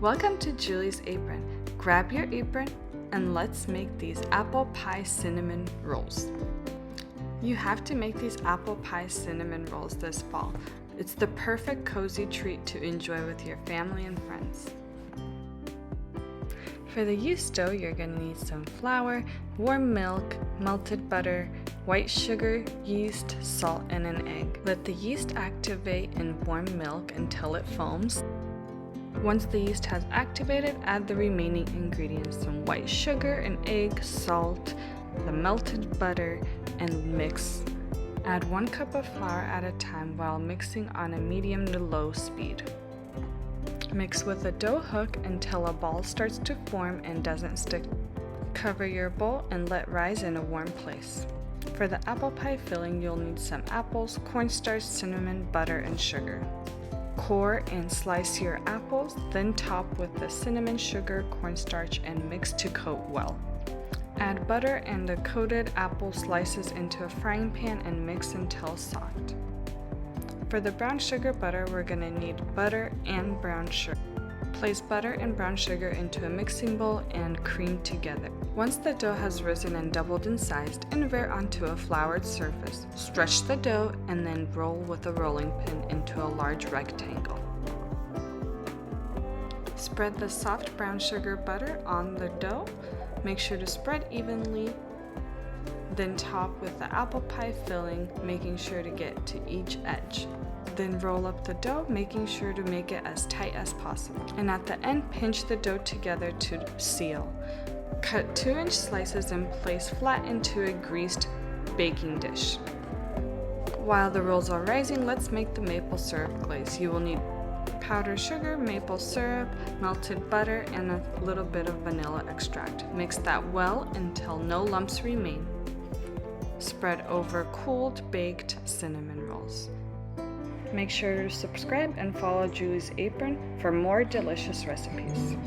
Welcome to Julie's Apron. Grab your apron and let's make these apple pie cinnamon rolls. You have to make these apple pie cinnamon rolls this fall. It's the perfect cozy treat to enjoy with your family and friends. For the yeast dough, you're going to need some flour, warm milk, melted butter, white sugar, yeast, salt, and an egg. Let the yeast activate in warm milk until it foams. Once the yeast has activated, add the remaining ingredients, some white sugar, an egg, salt, the melted butter, and mix. Add 1 cup of flour at a time while mixing on a medium to low speed. Mix with a dough hook until a ball starts to form and doesn't stick. Cover your bowl and let rise in a warm place. For the apple pie filling, you'll need some apples, cornstarch, cinnamon, butter, and sugar. Core and slice your apples, then top with the cinnamon, sugar, cornstarch, and mix to coat well. Add butter and the coated apple slices into a frying pan and mix until soft. For the brown sugar butter, we're going to need butter and brown sugar. Place butter and brown sugar into a mixing bowl and cream together. Once the dough has risen and doubled in size, invert onto a floured surface. Stretch the dough and then roll with a rolling pin into a large rectangle. Spread the soft brown sugar butter on the dough. Make sure to spread evenly. Then top with the apple pie filling, making sure to get to each edge. Then roll up the dough, making sure to make it as tight as possible. And at the end, pinch the dough together to seal. Cut 2-inch slices and place flat into a greased baking dish. While the rolls are rising, let's make the maple syrup glaze. You will need powdered sugar, maple syrup, melted butter, and a little bit of vanilla extract. Mix that well until no lumps remain. Spread over cooled baked cinnamon rolls. Make sure to subscribe and follow Julie's Apron for more delicious recipes.